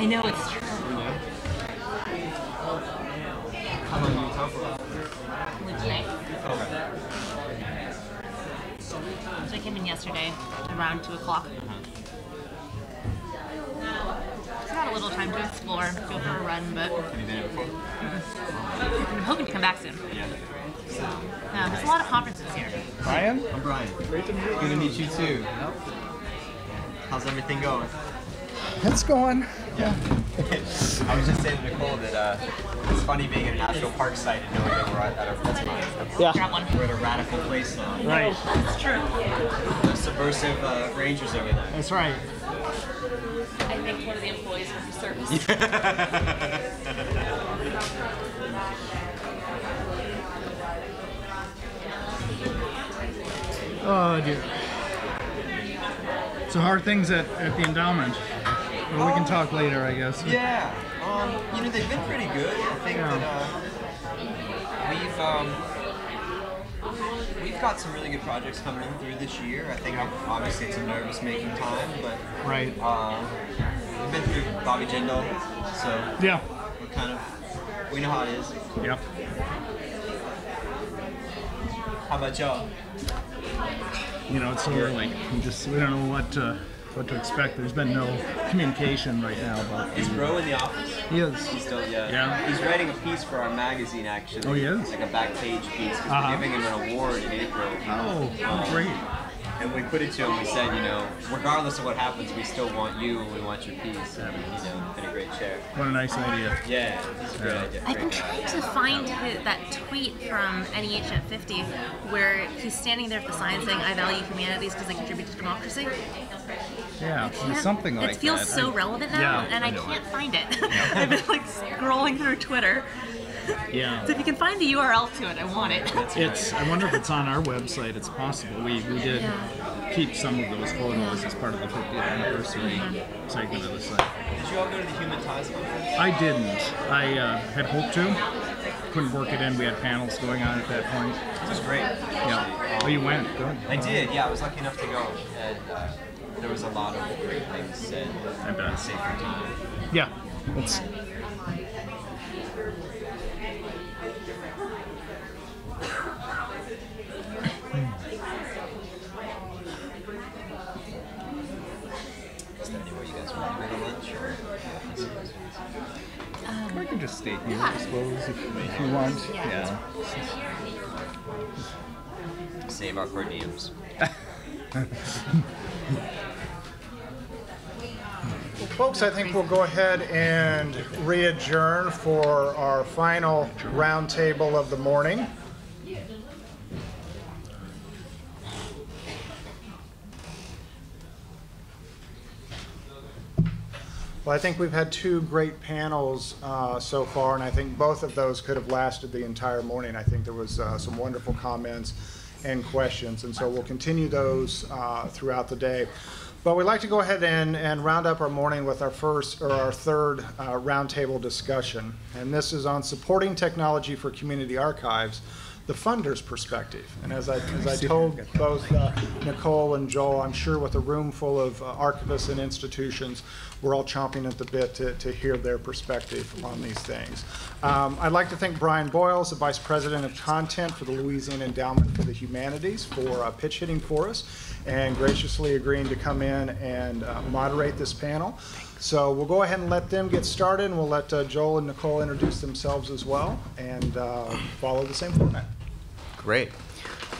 I know, it's true. How long do you talk for? Legit. Okay. So I came in yesterday around 2 o'clock. Just had a little time to explore, go for a run, but Have you been here before? I'm hoping to come back soon. Yeah. So, there's a lot of conferences here. Brian? I'm Brian. Great to meet you. Good to meet you too. How's everything going? It's going. Yeah. I was just saying to Nicole that it's funny being in a national park site and knowing that we're at our fence line. Yeah. Grab one. We're at a radical place now. Right. That's true. There's subversive rangers over there. That's right. I think one of the employees from the service. Oh, dear. So how are things at the endowment? Well, we can talk later, I guess. Yeah. You know, they've been pretty good. I think that we've got some really good projects coming in through this year. I think obviously it's a nervous-making time, but Right. we've been through Bobby Jindal, so Yeah. we know how it is. Yep. How about y'all? You know, it's so early. We don't know what to expect. There's been no communication right now about. Is Bro in the office? He is. He's still, yeah. Yeah. He's writing a piece for our magazine, actually. Oh, he is? Like a backpage piece, because we're giving him an award in April. Oh, great. And we put it to him, we said, you know, regardless of what happens, we still want you and we want your piece. And, you know, been a great chair. What a nice idea. Yeah, it's a great idea. I've been trying to find that tweet from NEH at 50 where he's standing there at the sign saying, "I value humanities because they contribute to democracy." Yeah, something like that. It feels so relevant now, Yeah, and I I know can't find it. I've been like scrolling through Twitter. Yeah. So if you can find the URL to it, I want it. I wonder if it's on our website. It's possible. We did keep some of those photos as part of the 50th anniversary segment of the site. Did you all go to the Human Ties conference? I didn't. I had hoped to. Couldn't work it in. We had panels going on at that point. It was great. Yeah. Oh, you went? Good. I did, yeah. I was lucky enough to go. And there was a lot of great things said. I bet. Safe for time. Yeah. It's. Is that anywhere you guys want to go to lunch? Or? I can just stay here, I suppose, if you want. Yeah. Save our per diems. Well, folks, I think we'll go ahead and re-adjourn for our final roundtable of the morning. Well, I think we've had two great panels so far, and I think both of those could have lasted the entire morning. I think there was some wonderful comments and questions, and so we'll continue those throughout the day. But we'd like to go ahead and round up our morning with our third roundtable discussion, and this is on supporting technology for community archives, the funder's perspective. And as I told both Nicole and Joel, I'm sure with a room full of archivists and institutions, we're all chomping at the bit to hear their perspective on these things. I'd like to thank Brian Boyles, the Vice President of Content for the Louisiana Endowment for the Humanities, for pitch hitting for us and graciously agreeing to come in and moderate this panel. So we'll go ahead and let them get started, and we'll let Joel and Nicole introduce themselves as well and follow the same format. Great.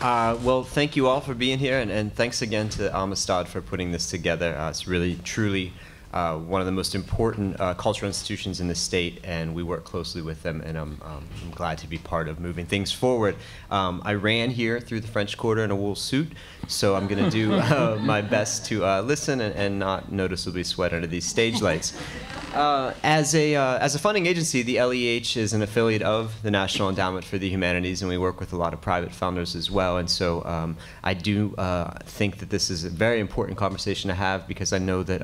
Well, thank you all for being here, and thanks again to Amistad for putting this together. It's really, truly one of the most important cultural institutions in the state, and we work closely with them, and I'm glad to be part of moving things forward. I ran here through the French Quarter in a wool suit, so I'm going to do my best to listen and not noticeably sweat under these stage lights. As a funding agency, the LEH is an affiliate of the National Endowment for the Humanities, and we work with a lot of private funders as well. And so I do think that this is a very important conversation to have, because I know that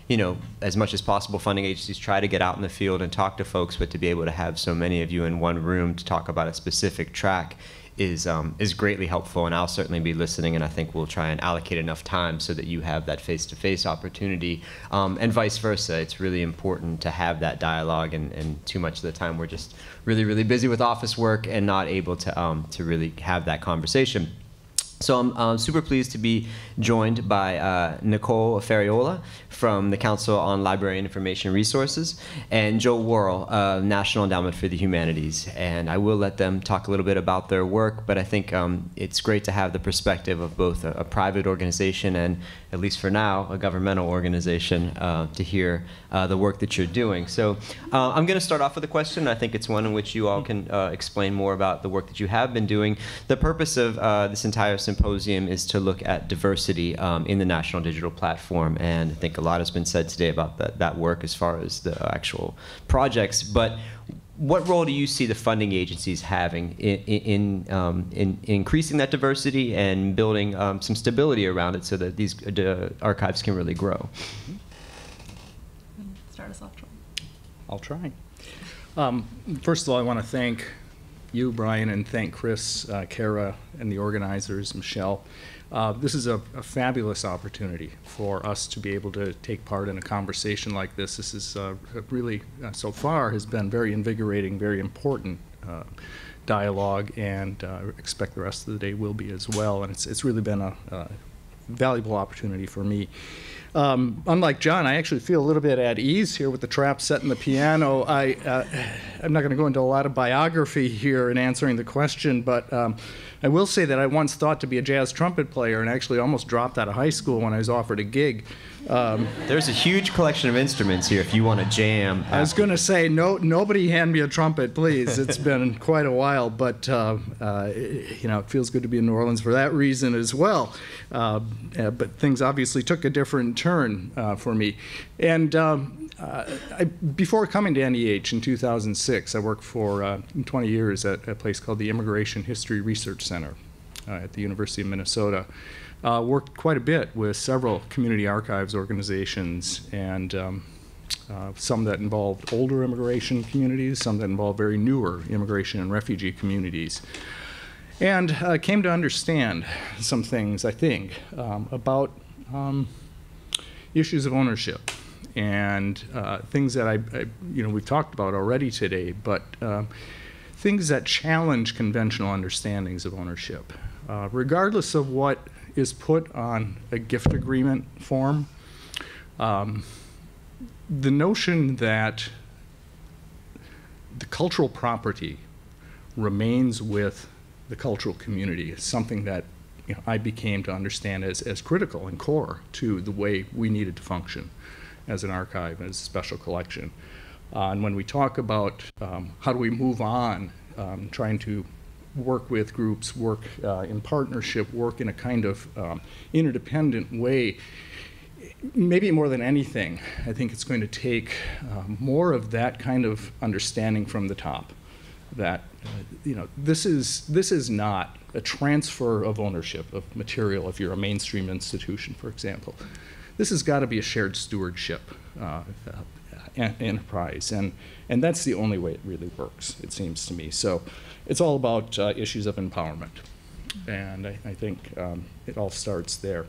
you know, as much as possible, funding agencies try to get out in the field and talk to folks, but to be able to have so many of you in one room to talk about a specific track is greatly helpful, and I'll certainly be listening, and I think we'll try and allocate enough time so that you have that face-to-face opportunity, and vice versa. It's really important to have that dialogue, and too much of the time we're just really, really busy with office work and not able to really have that conversation. So I'm super pleased to be joined by Nicole Ferriola from the Council on Library and Information Resources, and Joe Worrell, National Endowment for the Humanities. And I will let them talk a little bit about their work, but I think it's great to have the perspective of both a private organization and, at least for now, a governmental organization to hear the work that you're doing. So I'm going to start off with a question. I think it's one in which you all can explain more about the work that you have been doing. The purpose of this entire symposium is to look at diversity in the National Digital Platform, and I think a lot has been said today about that work as far as the actual projects. But what role do you see the funding agencies having in increasing that diversity and building some stability around it so that these archives can really grow? Start us off, Joel. I'll try. First of all, I want to thank you, Brian, and thank Chris, Kara, and the organizers, Michelle. This is a fabulous opportunity for us to be able to take part in a conversation like this. This is really, so far, has been very invigorating, very important dialogue, and expect the rest of the day will be as well. And it's really been a valuable opportunity for me. Unlike John, I actually feel a little bit at ease here with the trap set and the piano. I'm not going to go into a lot of biography here in answering the question, but I will say that I once thought to be a jazz trumpet player and actually almost dropped out of high school when I was offered a gig. There's a huge collection of instruments here if you want to jam. I was going to say, nobody hand me a trumpet, please. It's been quite a while, but it feels good to be in New Orleans for that reason as well. But things obviously took a different turn for me. And before coming to NEH in 2006, I worked for 20 years at a place called the Immigration History Research Center at the University of Minnesota. Worked quite a bit with several community archives organizations, and some that involved older immigration communities, some that involved very newer immigration and refugee communities. And came to understand some things, I think, about issues of ownership and things that we've talked about already today, but things that challenge conventional understandings of ownership. Regardless of what is put on a gift agreement form, the notion that the cultural property remains with the cultural community is something that I became to understand as critical and core to the way we needed to function as an archive, as a special collection. And when we talk about how do we move on, trying to work with groups, work in partnership, work in a kind of interdependent way, maybe more than anything, I think it's going to take more of that kind of understanding from the top. That this is not a transfer of ownership of material if you're a mainstream institution, for example. This has got to be a shared stewardship enterprise, and that's the only way it really works, it seems to me. So it's all about issues of empowerment, and I think it all starts there.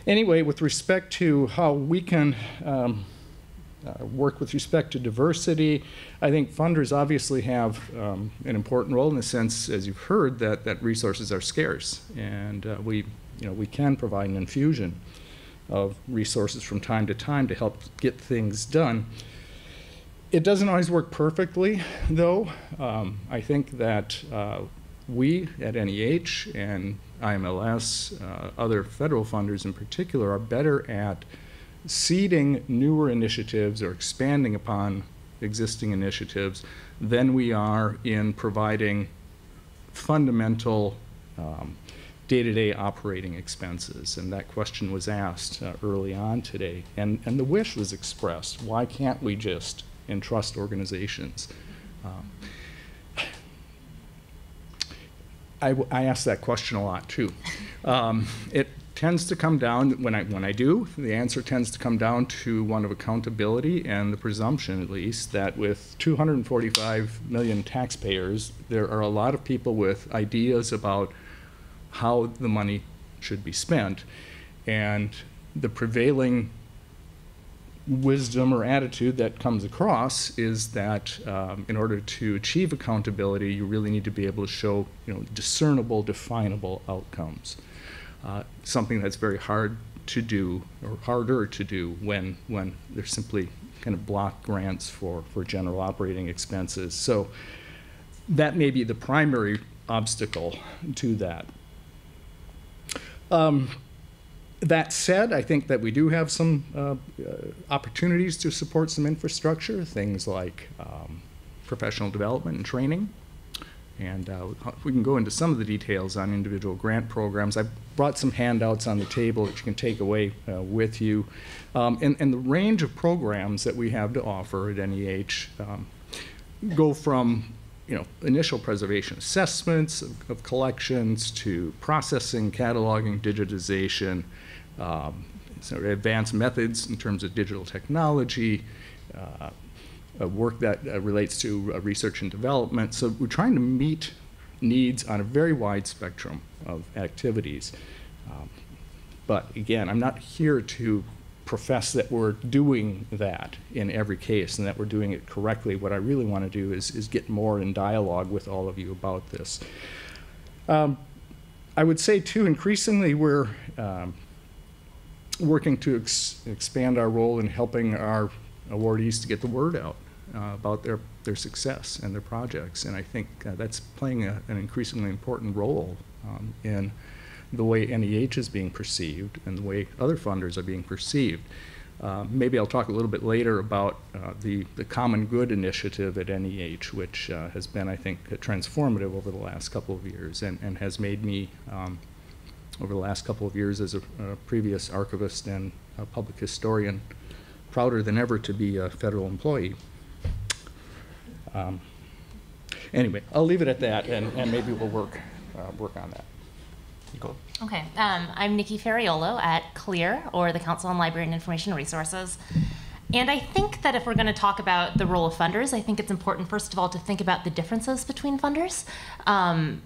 Anyway, with respect to how we can work with respect to diversity, I think funders obviously have an important role in the sense, as you've heard, that resources are scarce, and we can provide an infusion of resources from time to time to help get things done. It doesn't always work perfectly, though. I think that we at NEH and IMLS, other federal funders in particular, are better at seeding newer initiatives or expanding upon existing initiatives than we are in providing fundamental day-to-day operating expenses. And that question was asked early on today. And the wish was expressed, why can't we just entrust organizations? I ask that question a lot too. It tends to come down, when I do, the answer tends to come down to one of accountability and the presumption, at least, that with 245 million taxpayers, there are a lot of people with ideas about how the money should be spent. And the prevailing wisdom or attitude that comes across is that in order to achieve accountability, you really need to be able to show, discernible, definable outcomes. Something that's very hard to do, or harder to do, when there's simply kind of block grants for general operating expenses. So that may be the primary obstacle to that. That said, I think that we do have some opportunities to support some infrastructure, things like professional development and training. And we can go into some of the details on individual grant programs. I've brought some handouts on the table that you can take away with you. And the range of programs that we have to offer at NEH go from initial preservation assessments of collections to processing, cataloging, digitization, sort of advanced methods in terms of digital technology, work that relates to research and development. So we're trying to meet needs on a very wide spectrum of activities. But again, I'm not here to profess that we're doing that in every case and that we're doing it correctly. What I really want to do is get more in dialogue with all of you about this. I would say, too, increasingly we're working to expand our role in helping our awardees to get the word out about their success and their projects. And I think that's playing an increasingly important role in the way NEH is being perceived and the way other funders are being perceived. Maybe I'll talk a little bit later about the Common Good initiative at NEH, which has been, I think, transformative over the last couple of years and has made me, over the last couple of years as a previous archivist and a public historian, prouder than ever to be a federal employee. Anyway, I'll leave it at that, and maybe we'll work on that. Nicole? Okay, I'm Nikki Ferriolo at CLEAR, or the Council on Library and Information Resources. And I think that if we're going to talk about the role of funders, I think it's important, first of all, to think about the differences between funders.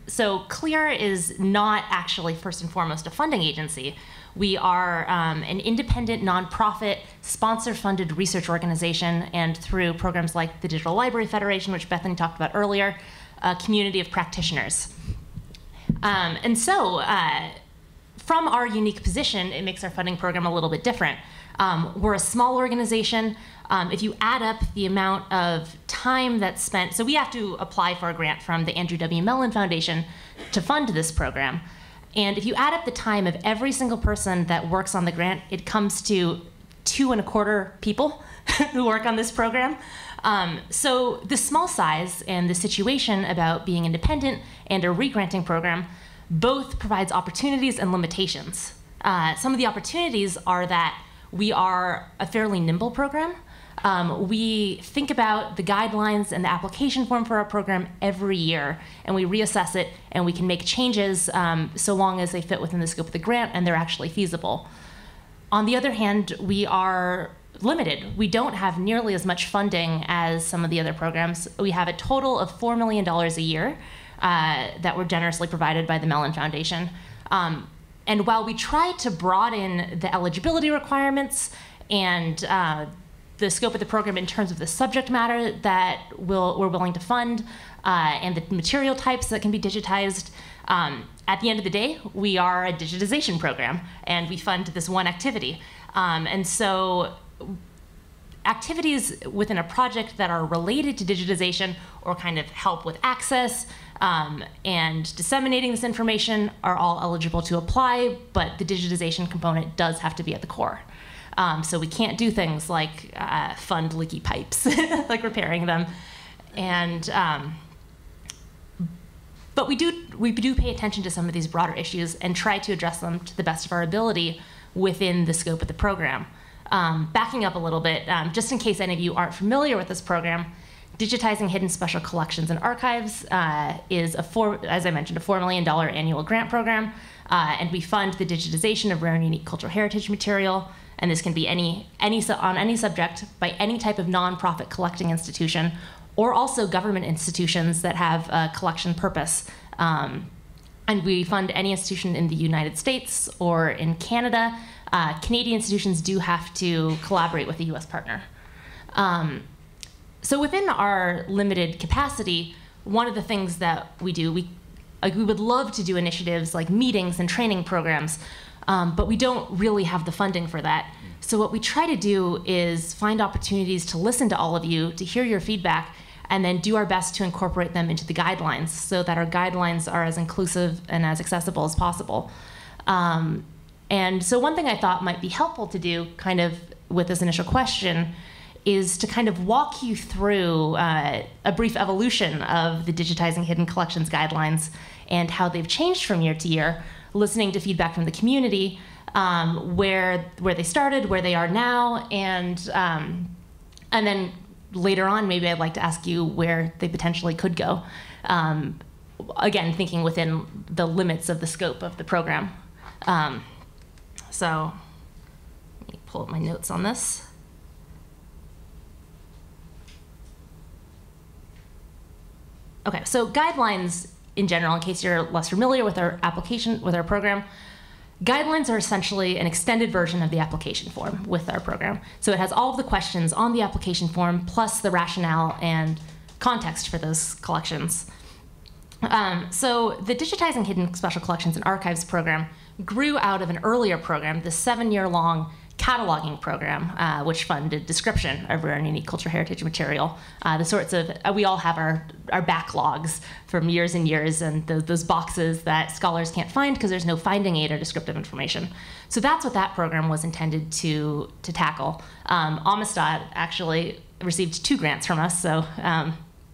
So CLEAR is not actually, first and foremost, a funding agency. We are an independent, nonprofit, sponsor-funded research organization, and through programs like the Digital Library Federation, which Bethany talked about earlier, a community of practitioners. And so, from our unique position, it makes our funding program a little bit different. We're a small organization. If you add up the amount of time that's spent, so we have to apply for a grant from the Andrew W. Mellon Foundation to fund this program. And if you add up the time of every single person that works on the grant, it comes to 2.25 people who work on this program. So the small size and the situation about being independent and a re-granting program both provides opportunities and limitations. Some of the opportunities are that we are a fairly nimble program. We think about the guidelines and the application form for our program every year, and we reassess it, and we can make changes so long as they fit within the scope of the grant and they're actually feasible. On the other hand, we are limited. We don't have nearly as much funding as some of the other programs. We have a total of $4 million a year that were generously provided by the Mellon Foundation. And while we try to broaden the eligibility requirements and the scope of the program in terms of the subject matter that we're willing to fund and the material types that can be digitized, at the end of the day, we are a digitization program, and we fund this one activity. And so activities within a project that are related to digitization or kind of help with access and disseminating this information are all eligible to apply, but the digitization component does have to be at the core. So we can't do things like fund leaky pipes, like repairing them. And but we do pay attention to some of these broader issues and try to address them to the best of our ability within the scope of the program. Backing up a little bit, just in case any of you aren't familiar with this program, Digitizing Hidden Special Collections and Archives is, as I mentioned, a $4 million annual grant program, and we fund the digitization of rare and unique cultural heritage material, and this can be on any subject by any type of nonprofit collecting institution, or also government institutions that have a collection purpose. And we fund any institution in the United States or in Canada. Canadian institutions do have to collaborate with a US partner. So within our limited capacity, one of the things that we do, we would love to do initiatives like meetings and training programs, but we don't really have the funding for that. So what we try to do is find opportunities to listen to all of you, to hear your feedback, and then do our best to incorporate them into the guidelines so that our guidelines are as inclusive and as accessible as possible. And so one thing I thought might be helpful to do kind of with this initial question is to kind of walk you through a brief evolution of the Digitizing Hidden Collections guidelines and how they've changed from year to year, listening to feedback from the community, where they started, where they are now, and then later on, maybe I'd like to ask you where they potentially could go. Again, thinking within the limits of the scope of the program. So let me pull up my notes on this. Okay, so guidelines in general, in case you're less familiar with our application, with our program, guidelines are essentially an extended version of the application form with our program. So it has all of the questions on the application form, plus the rationale and context for those collections. So the Digitizing Hidden Special Collections and Archives program grew out of an earlier program, the 7-year-long cataloging program, which funded description of rare and unique cultural heritage material. The sorts of, we all have our backlogs from years and years, and those boxes that scholars can't find because there's no finding aid or descriptive information. So that's what that program was intended to tackle. Amistad actually received 2 grants from us, so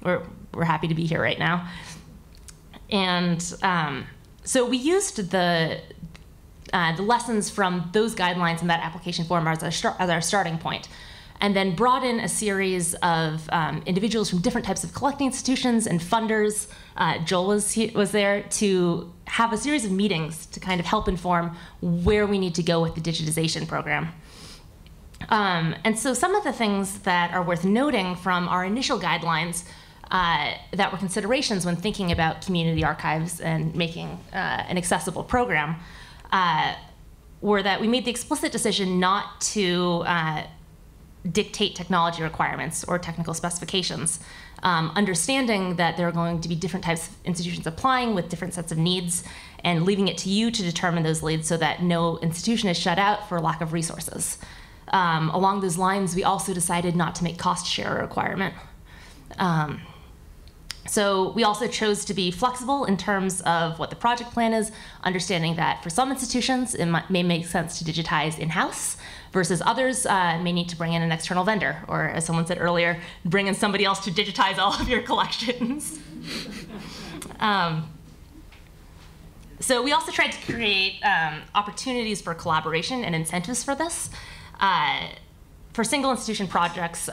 we're happy to be here right now. And so we used the lessons from those guidelines and that application form as our starting point, and then brought in a series of individuals from different types of collecting institutions and funders. Joel was there to have a series of meetings to kind of help inform where we need to go with the digitization program. And so some of the things that are worth noting from our initial guidelines that were considerations when thinking about community archives and making an accessible program were that we made the explicit decision not to dictate technology requirements or technical specifications, understanding that there are going to be different types of institutions applying with different sets of needs, and leaving it to you to determine those needs so that no institution is shut out for lack of resources. Along those lines, we also decided not to make cost share a requirement. So we also chose to be flexible in terms of what the project plan is, understanding that for some institutions, it may make sense to digitize in-house, versus others may need to bring in an external vendor, or as someone said earlier, bring in somebody else to digitize all of your collections. So we also tried to create opportunities for collaboration and incentives for this. For single institution projects,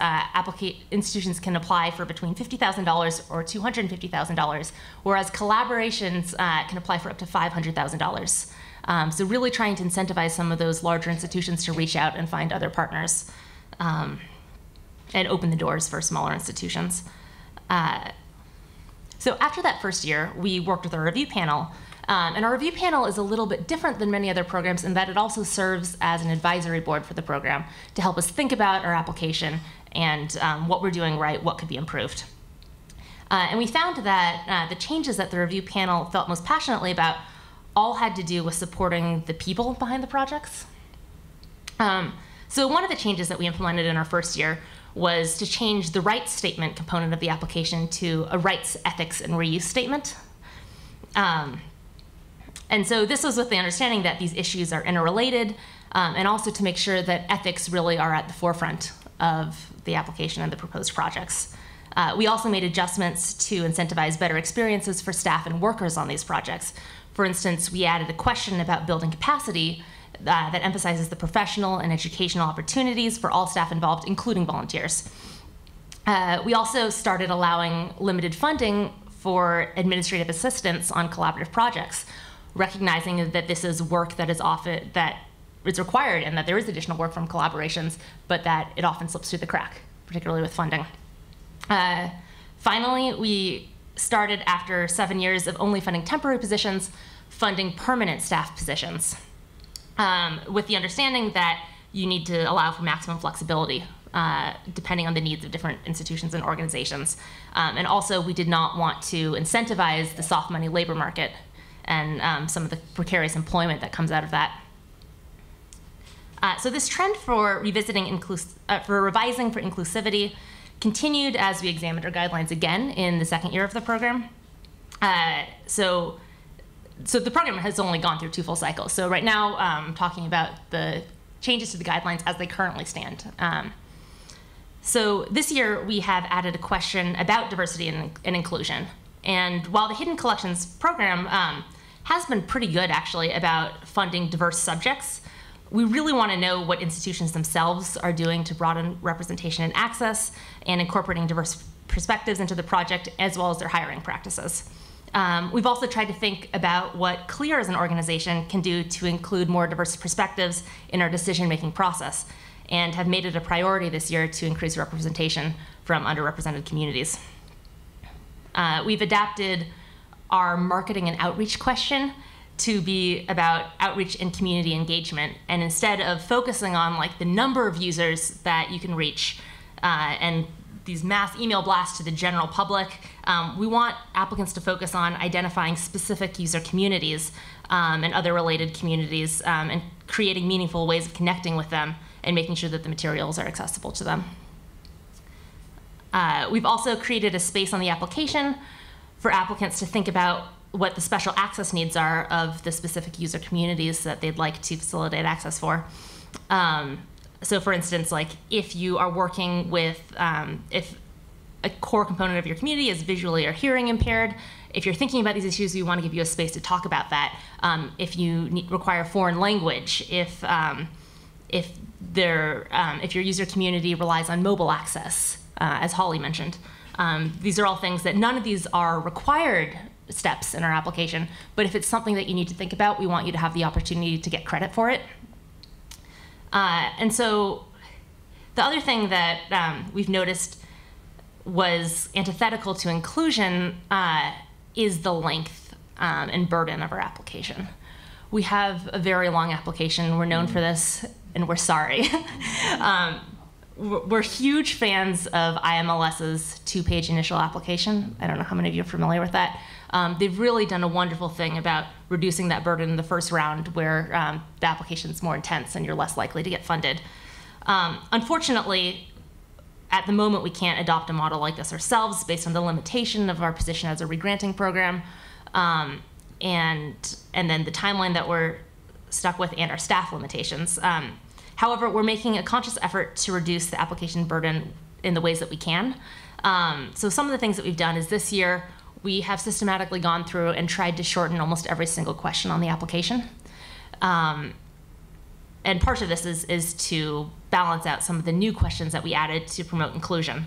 institutions can apply for between $50,000 or $250,000, whereas collaborations can apply for up to $500,000. So really trying to incentivize some of those larger institutions to reach out and find other partners and open the doors for smaller institutions. So after that first year, we worked with our review panel. And our review panel is a little bit different than many other programs in that it also serves as an advisory board for the program to help us think about our application and what we're doing right, what could be improved. And we found that the changes that the review panel felt most passionately about all had to do with supporting the people behind the projects. So one of the changes that we implemented in our first year was to change the rights statement component of the application to a rights, ethics, and reuse statement. And so this was with the understanding that these issues are interrelated, and also to make sure that ethics really are at the forefront of the application and the proposed projects. We also made adjustments to incentivize better experiences for staff and workers on these projects. For instance, we added a question about building capacity that emphasizes the professional and educational opportunities for all staff involved, including volunteers. We also started allowing limited funding for administrative assistance on collaborative projects, recognizing that this is work that is required and that there is additional work from collaborations, but that it often slips through the crack, particularly with funding. Finally, we started, after 7 years of only funding temporary positions, funding permanent staff positions, with the understanding that you need to allow for maximum flexibility depending on the needs of different institutions and organizations. And also, we did not want to incentivize the soft money labor market and some of the precarious employment that comes out of that. So this trend for revising for inclusivity continued as we examined our guidelines again in the second year of the program. So the program has only gone through 2 full cycles. So right now, I'm talking about the changes to the guidelines as they currently stand. So this year, we have added a question about diversity and inclusion. And while the Hidden Collections program has been pretty good, actually, about funding diverse subjects, we really want to know what institutions themselves are doing to broaden representation and access and incorporating diverse perspectives into the project, as well as their hiring practices. We've also tried to think about what CLEAR as an organization can do to include more diverse perspectives in our decision-making process, and have made it a priority this year to increase representation from underrepresented communities. We've adapted our marketing and outreach question to be about outreach and community engagement, and instead of focusing on like the number of users that you can reach and these mass email blasts to the general public, we want applicants to focus on identifying specific user communities and other related communities and creating meaningful ways of connecting with them and making sure that the materials are accessible to them. We've also created a space on the application for applicants to think about what the special access needs are of the specific user communities that they'd like to facilitate access for. So for instance, like if you are working with, if a core component of your community is visually or hearing impaired, if you're thinking about these issues, we want to give you a space to talk about that. If you require foreign language, if your user community relies on mobile access, as Holly mentioned. These are all things that none of these are required steps in our application, but if it's something that you need to think about, we want you to have the opportunity to get credit for it. And so the other thing that we've noticed was antithetical to inclusion is the length and burden of our application. We have a very long application. We're known for this, and we're sorry. We're huge fans of IMLS's 2-page initial application. I don't know how many of you are familiar with that. They've really done a wonderful thing about reducing that burden in the first round where the application's more intense and you're less likely to get funded. Unfortunately, at the moment, we can't adopt a model like this ourselves based on the limitation of our position as a regranting program, and then the timeline that we're stuck with and our staff limitations. However, we're making a conscious effort to reduce the application burden in the ways that we can. So some of the things that we've done is this year, we have systematically gone through and tried to shorten almost every single question on the application. And part of this is to balance out some of the new questions that we added to promote inclusion.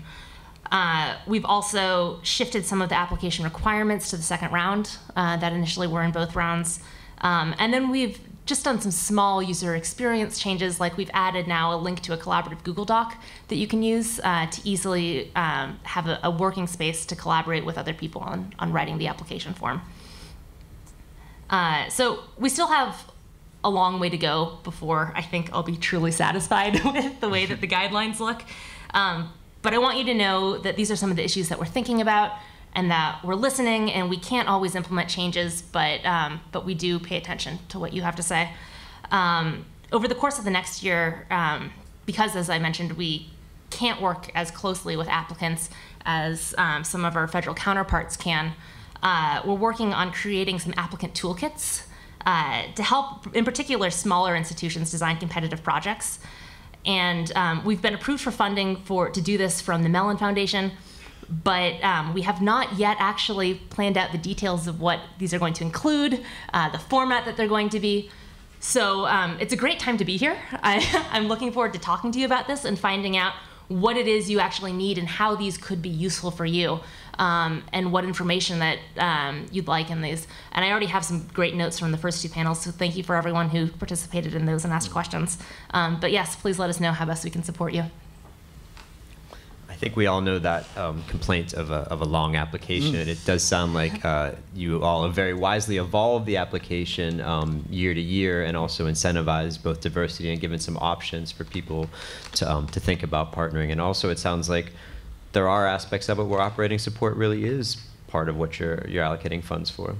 We've also shifted some of the application requirements to the second round that initially were in both rounds. And then we've just done some small user experience changes, like we've added now a link to a collaborative Google Doc that you can use to easily have a working space to collaborate with other people on writing the application form. So we still have a long way to go before I think I'll be truly satisfied with the way that the guidelines look. But I want you to know that these are some of the issues that we're thinking about and that we're listening, and we can't always implement changes, but we do pay attention to what you have to say. Over the course of the next year, because as I mentioned, we can't work as closely with applicants as some of our federal counterparts can, we're working on creating some applicant toolkits to help, in particular, smaller institutions design competitive projects. And we've been approved for funding to do this from the Mellon Foundation, but we have not yet actually planned out the details of what these are going to include, the format that they're going to be. So it's a great time to be here. I'm looking forward to talking to you about this and finding out what it is you actually need and how these could be useful for you, and what information that you'd like in these. And I already have some great notes from the first two panels, so thank you for everyone who participated in those and asked questions. But yes, please let us know how best we can support you. I think we all know that complaint of a long application. It does sound like you all have very wisely evolved the application year to year, and also incentivized both diversity and given some options for people to think about partnering. And also, it sounds like there are aspects of it where operating support really is part of what you're allocating funds for.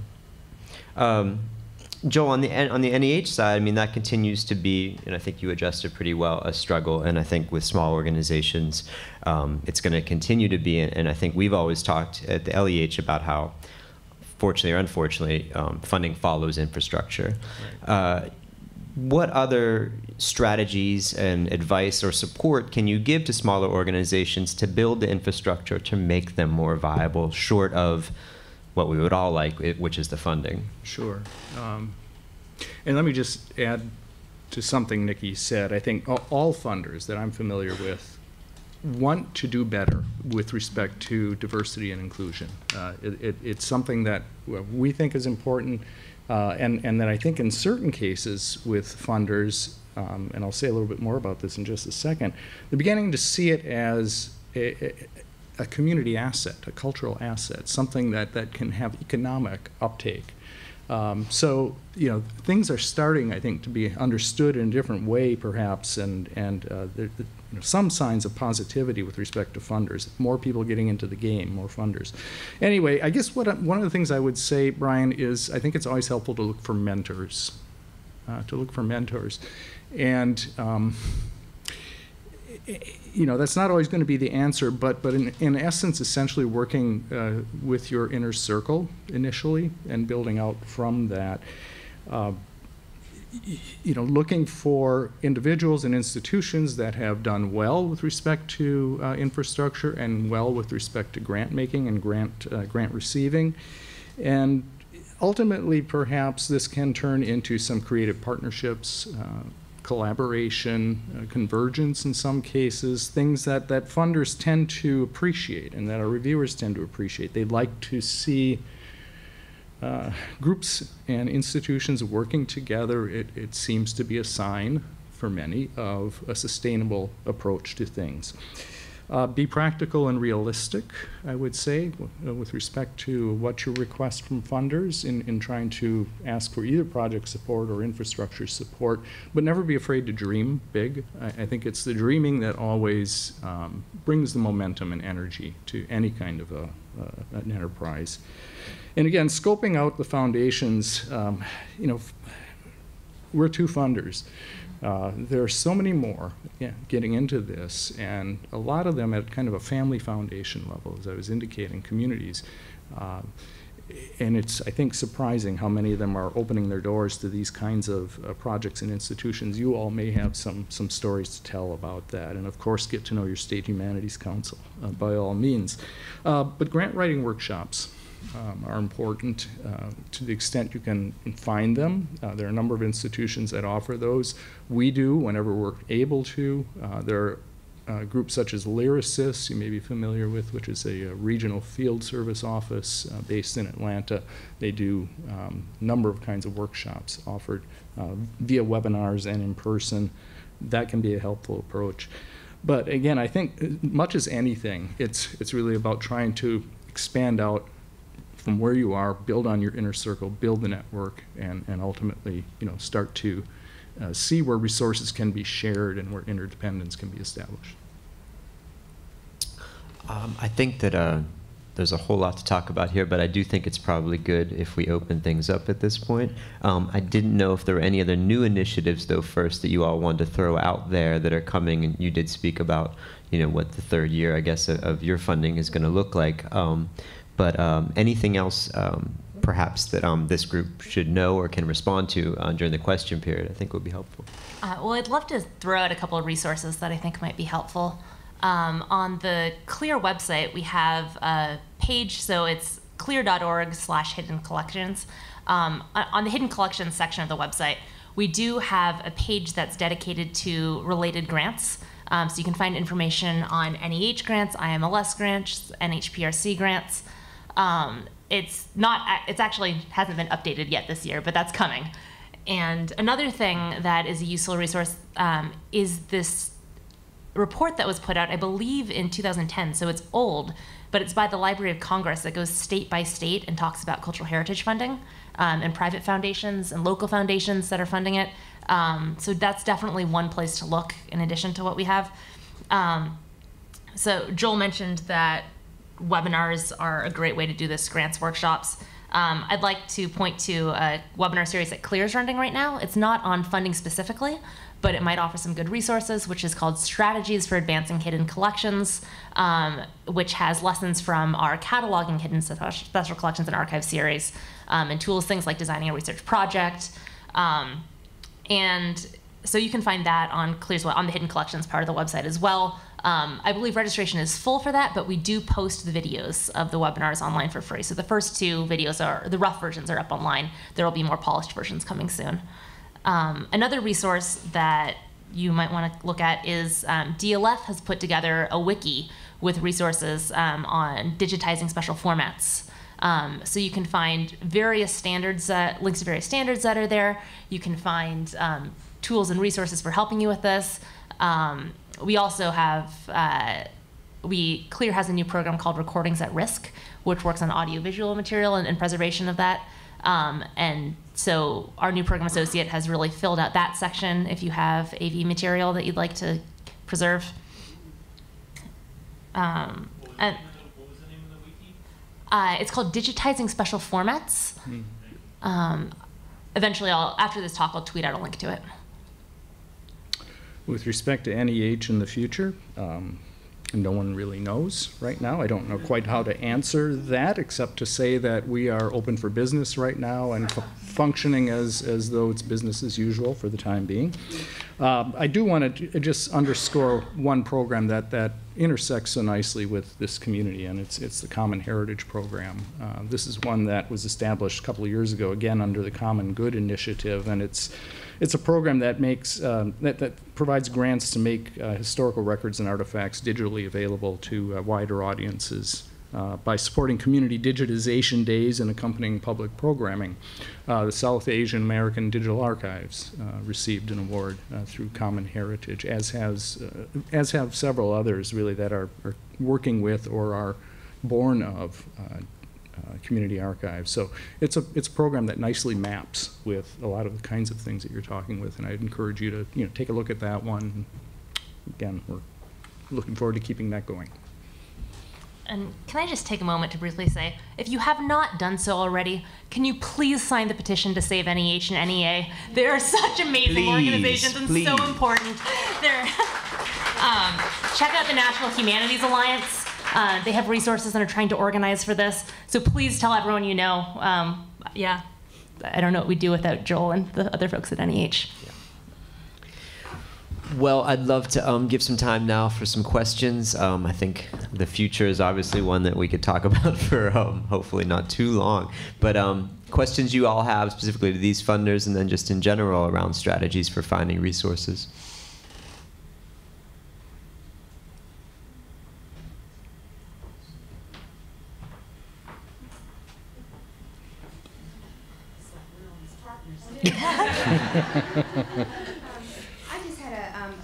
Joel, on the NEH side, I mean, that continues to be, and I think you adjusted pretty well, a struggle. And I think with small organizations, it's going to continue to be. And I think we've always talked at the LEH about how, fortunately or unfortunately, funding follows infrastructure. Right. What other strategies and advice or support can you give to smaller organizations to build the infrastructure to make them more viable, short of what we would all like, which is the funding? Sure. And let me just add to something Nikki said. I think all funders that I'm familiar with want to do better with respect to diversity and inclusion. It's something that we think is important, and that I think in certain cases with funders, and I'll say a little bit more about this in just a second, they're beginning to see it as a community asset, a cultural asset, something that can have economic uptake. So, things are starting, I think, to be understood in a different way, perhaps, and there some signs of positivity with respect to funders. More people getting into the game, more funders. Anyway, I guess one of the things I would say, Brian, is I think it's always helpful to look for mentors. And that's not always going to be the answer, but in essence, essentially working with your inner circle initially and building out from that. Looking for individuals and institutions that have done well with respect to infrastructure and well with respect to grant making and grant receiving. And ultimately, perhaps this can turn into some creative partnerships, collaboration, convergence in some cases, things that funders tend to appreciate and that our reviewers tend to appreciate. They'd like to see groups and institutions working together. It seems to be a sign for many of a sustainable approach to things. Be practical and realistic, I would say, with respect to what you request from funders in trying to ask for either project support or infrastructure support, but never be afraid to dream big. I think it's the dreaming that always brings the momentum and energy to any kind of an enterprise. And again, scoping out the foundations, we're two funders. There are so many more getting into this, and a lot of them at kind of a family foundation level, as I was indicating, communities. And it's, I think, surprising how many of them are opening their doors to these kinds of projects and institutions. You all may have some stories to tell about that, and of course get to know your State Humanities Council by all means. But grant writing workshops are important to the extent you can find them. There are a number of institutions that offer those. We do whenever we're able to. There are groups such as Lyrasis, you may be familiar with, which is a regional field service office based in Atlanta. They do a number of kinds of workshops offered via webinars and in person. That can be a helpful approach. But again, I think much as anything, it's really about trying to expand out from where you are, build on your inner circle, build the network, and ultimately, start to see where resources can be shared and where interdependence can be established. I think that there's a whole lot to talk about here, but I do think it's probably good if we open things up at this point. I didn't know if there were any other new initiatives, though, first that you all wanted to throw out there that are coming, and you did speak about, what the third year, I guess, of your funding is going to look like. But anything else, perhaps, that this group should know or can respond to during the question period, I think would be helpful. Well, I'd love to throw out a couple of resources that I think might be helpful. On the CLEAR website, we have a page, so it's clear.org/hidden collections. On the hidden collections section of the website, we do have a page that's dedicated to related grants. So you can find information on NEH grants, IMLS grants, NHPRC grants. It's actually hasn't been updated yet this year, but that's coming. And another thing that is a useful resource is this report that was put out, I believe, in 2010, so it's old, but it's by the Library of Congress that goes state by state and talks about cultural heritage funding and private foundations and local foundations that are funding it. So that's definitely one place to look in addition to what we have. So Joel mentioned that webinars are a great way to do this, grants workshops. I'd like to point to a webinar series that CLEAR is running right now. It's not on funding specifically, but it might offer some good resources, which is called Strategies for Advancing Hidden Collections, which has lessons from our Cataloging Hidden Special Collections and Archives series, and tools, things like designing a research project. And so you can find that on CLEAR's on the Hidden Collections part of the website as well. I believe registration is full for that, but we do post the videos of the webinars online for free. So the first two videos the rough versions are up online. There will be more polished versions coming soon. Another resource that you might want to look at is DLF has put together a wiki with resources on digitizing special formats. So you can find various standards, links to various standards that are there. You can find tools and resources for helping you with this. We also have, CLEAR has a new program called Recordings at Risk, which works on audiovisual material and preservation of that. And so our new program associate has really filled out that section if you have AV material that you'd like to preserve. And what was the name of the wiki? it's called Digitizing Special Formats. Eventually, after this talk, I'll tweet out a link to it. With respect to NEH in the future, no one really knows right now. I don't know quite how to answer that, except to say that we are open for business right now and functioning as though it's business as usual for the time being. I do want to just underscore one program that intersects so nicely with this community, and it's the Common Heritage Program. This is one that was established a couple of years ago, again under the Common Good Initiative, and it's a program that makes that provides grants to make historical records and artifacts digitally available to wider audiences by supporting community digitization days and accompanying public programming. The South Asian American Digital Archives received an award through Common Heritage, as have several others really that are working with or are born of community archives. So it's a program that nicely maps with a lot of the kinds of things that you're talking with, and I'd encourage you to take a look at that one. Again, we're looking forward to keeping that going. And can I just take a moment to briefly say, if you have not done so already, can you please sign the petition to save NEH and NEA? They are such amazing organizations and so important. Check out the National Humanities Alliance. They have resources and are trying to organize for this. So please tell everyone you know. Yeah, I don't know what we'd do without Joel and the other folks at NEH. Well, I'd love to give some time now for some questions. I think the future is obviously one that we could talk about for hopefully not too long. But questions you all have specifically to these funders and then just in general around strategies for finding resources.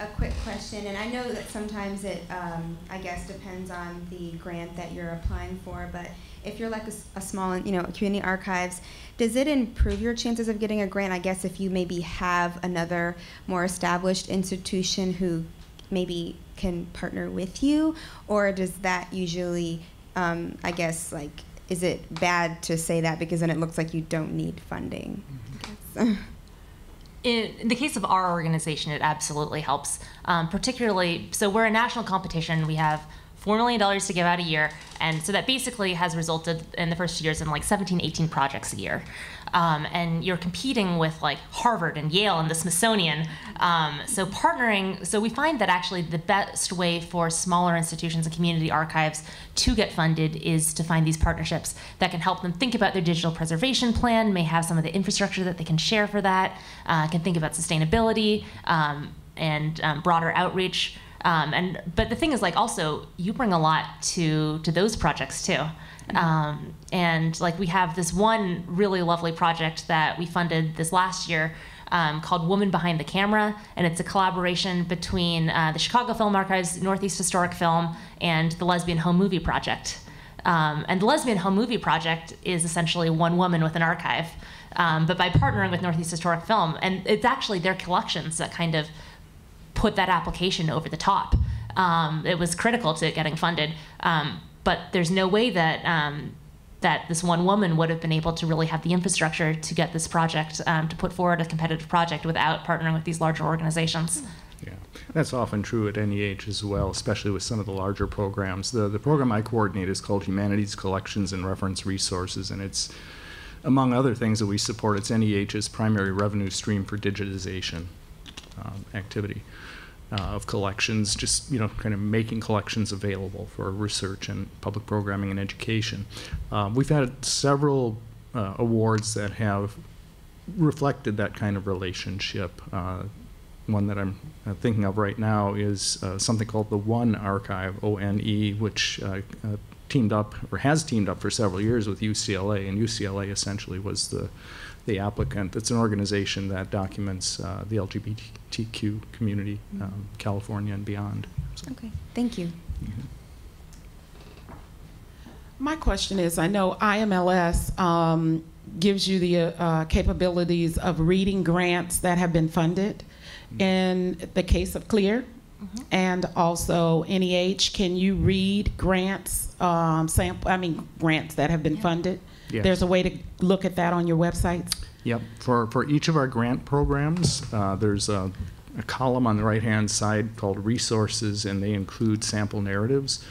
A quick question, and I know that sometimes it, I guess, depends on the grant that you're applying for, but if you're like a small, community archives, does it improve your chances of getting a grant, I guess, if you maybe have another more established institution who maybe can partner with you, or does that usually, I guess, like, is it bad to say that because then it looks like you don't need funding? In the case of our organization, it absolutely helps. Particularly, so we're a national competition. We have $4 million to give out a year, and so that basically has resulted in the first 2 years in like 17, 18 projects a year. And you're competing with like Harvard and Yale and the Smithsonian. So partnering, so we find that actually the best way for smaller institutions and community archives to get funded is to find these partnerships that can help them think about their digital preservation plan, may have some of the infrastructure that they can share for that, can think about sustainability and broader outreach. But the thing is, like, also you bring a lot to those projects too. And like we have this one really lovely project that we funded this last year called Woman Behind the Camera, and it's a collaboration between the Chicago Film Archives, Northeast Historic Film, and the Lesbian Home Movie Project. And the Lesbian Home Movie Project is essentially one woman with an archive, but by partnering with Northeast Historic Film, and it's actually their collections that kind of put that application over the top. It was critical to it getting funded, but there's no way that that this one woman would have been able to really have the infrastructure to get this project, to put forward a competitive project without partnering with these larger organizations. Yeah, that's often true at any age as well, especially with some of the larger programs. The program I coordinate is called Humanities Collections and Reference Resources, and it's, among other things that we support, it's NEH's primary revenue stream for digitization activity of collections, just, you know, kind of making collections available for research and public programming and education. We've had several awards that have reflected that kind of relationship. One that I'm thinking of right now is something called the One Archive, ONE, which teamed up, or has teamed up for several years with UCLA, and UCLA essentially was the applicant. It's an organization that documents the LGBTQ community, California and beyond. So. Okay, thank you. Mm-hmm. My question is, I know IMLS gives you the capabilities of reading grants that have been funded. In the case of CLEAR, and also NEH, can you read grants, grants that have been funded? Yes. There's a way to look at that on your websites? Yep. For each of our grant programs, there's a column on the right-hand side called Resources, and they include sample narratives.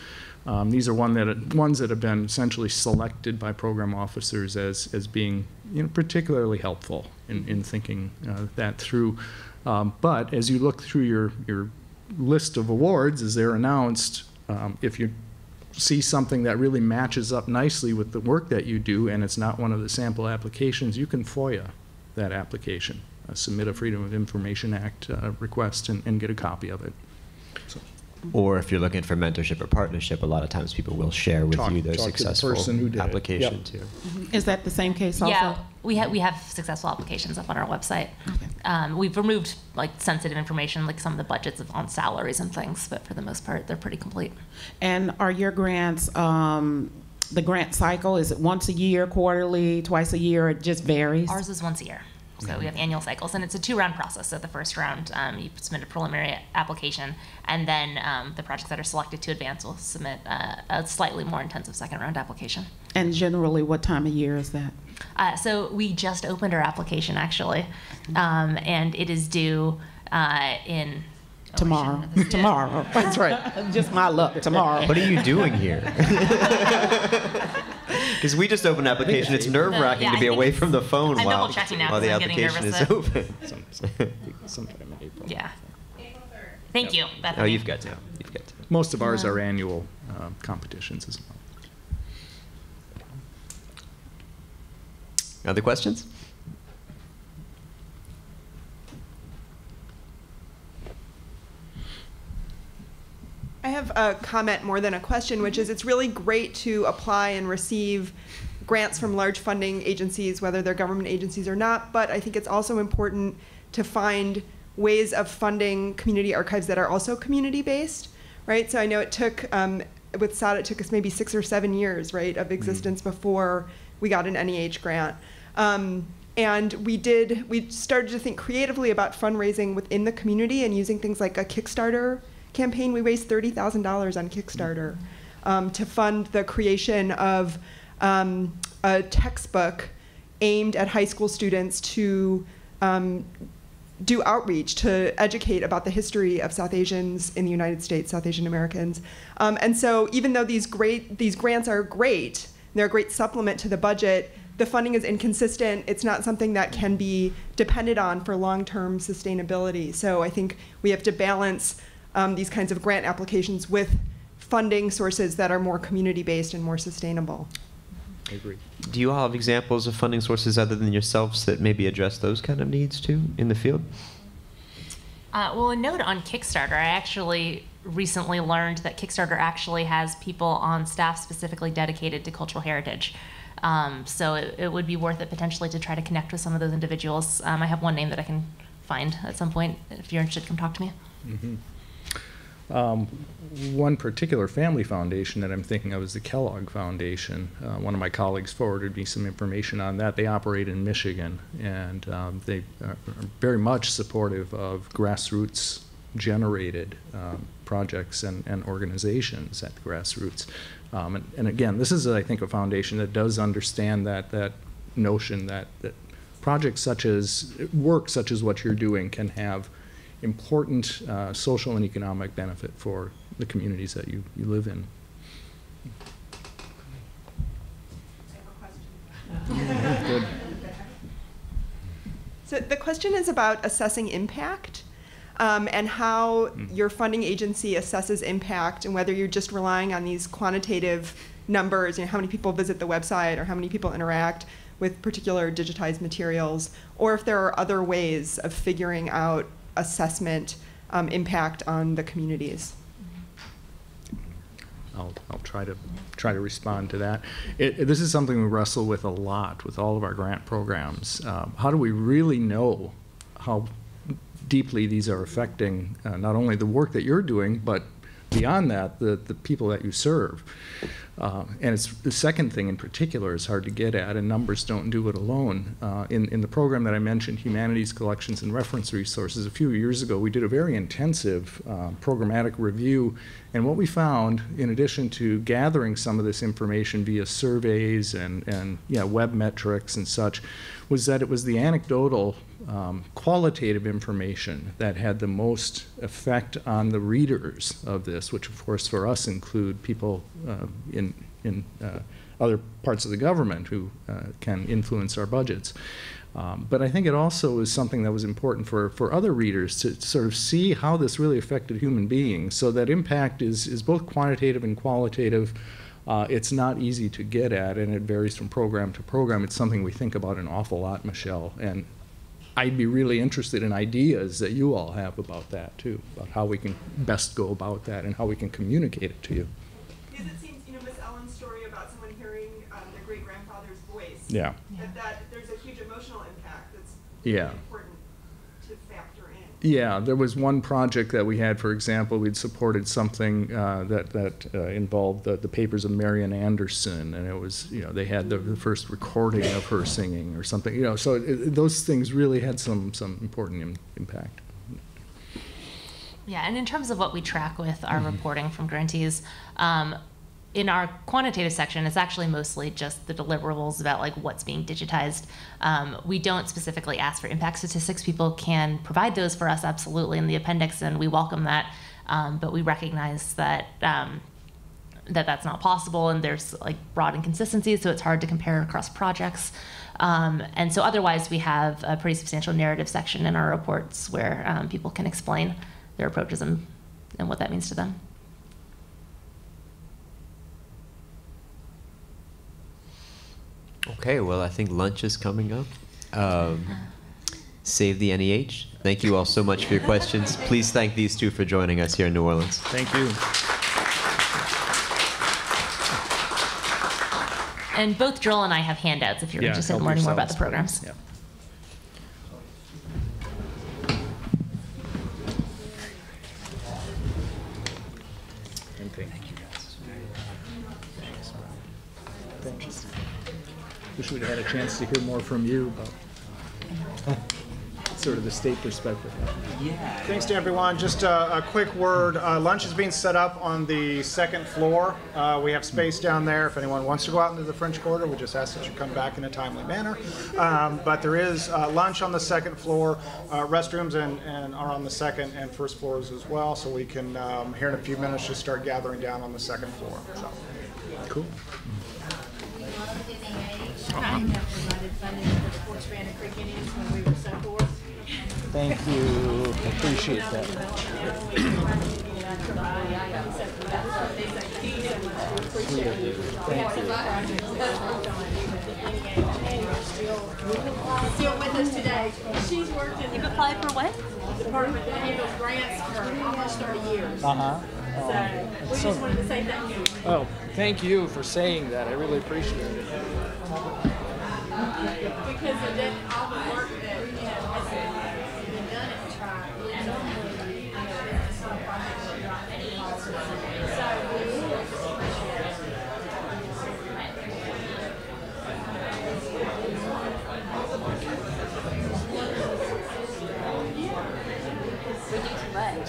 These are ones that have been essentially selected by program officers as being, you know, particularly helpful in thinking that through. But as you look through your list of awards as they're announced, if you see something that really matches up nicely with the work that you do and it's not one of the sample applications, you can FOIA that application, submit a Freedom of Information Act request and get a copy of it. So. Or if you're looking for mentorship or partnership, a lot of times people will share with you their successful application too. Is that the same case also? Yeah, we have successful applications up on our website. Okay. We've removed like sensitive information, like some of the budgets on salaries and things, but for the most part, they're pretty complete. And are your grants, the grant cycle, is it once a year, quarterly, twice a year, or it just varies? Ours is once a year. So we have annual cycles, and it's a 2-round process. So the first round, you submit a preliminary application, and then the projects that are selected to advance will submit a slightly more intensive second-round application. And generally, what time of year is that? So we just opened our application, actually, and it is due in... Tomorrow. Tomorrow. That's right. Just my luck. Tomorrow. What are you doing here? Because we just opened an application. It's nerve-wracking to be away from the phone while the application is open. Sometime in April. Yeah. April 3rd. Thank you, Bethany. Oh, you've got to. Most of ours are annual competitions as well. Other questions? I have a comment more than a question, which is it's really great to apply and receive grants from large funding agencies, whether they're government agencies or not, but I think it's also important to find ways of funding community archives that are also community-based, right? So I know it took, with SADA, it took us maybe 6 or 7 years, right, of existence before we got an NEH grant. And we started to think creatively about fundraising within the community and using things like a Kickstarter campaign. We raised $30,000 on Kickstarter to fund the creation of a textbook aimed at high school students to do outreach to educate about the history of South Asians in the United States, South Asian Americans. And so even though these grants are great, they're a great supplement to the budget, the funding is inconsistent. It's not something that can be depended on for long-term sustainability. So I think we have to balance these kinds of grant applications with funding sources that are more community-based and more sustainable. I agree. Do you all have examples of funding sources other than yourselves that maybe address those kind of needs too in the field? Well, a note on Kickstarter, I actually recently learned that Kickstarter actually has people on staff specifically dedicated to cultural heritage. So it would be worth it potentially to try to connect with some of those individuals. I have one name that I can find at some point. If you're interested, come talk to me. Mm-hmm. One particular family foundation that I'm thinking of is the Kellogg Foundation. One of my colleagues forwarded me some information on that. They operate in Michigan, and they are very much supportive of grassroots generated projects and organizations at the grassroots. And again, this is, I think, a foundation that does understand that notion that projects such as, work such as what you're doing can have important social and economic benefit for the communities that you live in. Good. So the question is about assessing impact and how your funding agency assesses impact, and whether you're just relying on these quantitative numbers, how many people visit the website or how many people interact with particular digitized materials, or if there are other ways of figuring out assessment impact on the communities. I'll try to respond to that. This is something we wrestle with a lot with all of our grant programs. How do we really know how deeply these are affecting not only the work that you're doing, but beyond that, the people that you serve? And it's the second thing in particular is hard to get at, and numbers don't do it alone. In the program that I mentioned, Humanities Collections and Reference Resources, a few years ago, we did a very intensive programmatic review. And what we found, in addition to gathering some of this information via surveys and web metrics and such, was that it was the anecdotal qualitative information that had the most effect on the readers of this, which of course for us include people in other parts of the government who can influence our budgets. But I think it also is something that was important for other readers to sort of see how this really affected human beings. So that impact is both quantitative and qualitative. It's not easy to get at, and it varies from program to program. It's something we think about an awful lot, Michelle. And I'd be really interested in ideas that you all have about that, too, about how we can best go about that and how we can communicate it to you. Because it seems, Miss Ellen's story about someone hearing their great-grandfather's voice, yeah, that there's a huge emotional impact that's yeah. important to factor in. Yeah, there was one project that we had, for example, we'd supported something that involved the papers of Marian Anderson, and it was, they had the first recording of her singing or something, so those things really had some important impact. Yeah, and in terms of what we track with our reporting from grantees, in our quantitative section, it's actually mostly just the deliverables about what's being digitized. We don't specifically ask for impact statistics. People can provide those for us absolutely in the appendix, and we welcome that. But we recognize that that's not possible, and there's broad inconsistencies, so it's hard to compare across projects. And so otherwise, we have a pretty substantial narrative section in our reports where people can explain their approaches and what that means to them. Okay, well, I think lunch is coming up. Save the NEH. Thank you all so much for your questions. Please thank these two for joining us here in New Orleans. Thank you. And both Joel and I have handouts if you're interested in learning more about the programs. Yeah. Wish we'd had a chance to hear more from you about sort of the state perspective. Yeah. Thanks to everyone. Just a quick word. Lunch is being set up on the second floor. We have space down there. If anyone wants to go out into the French Quarter, we just ask that you come back in a timely manner. But there is lunch on the second floor. Restrooms and are on the second and first floors as well. So we can, here in a few minutes, just start gathering down on the second floor. So. Cool. Thank you. Appreciate that. Thank you. Still with us today. She's worked in You've applied for what? department that handles grants for almost 30 years. Uh-huh. So we just wanted to say thank you. Oh, thank you for saying that. I really appreciate it. Because of that, all the work that has been done at the tribe. Normally, it's some projects are not any so we really appreciate it. We do too much.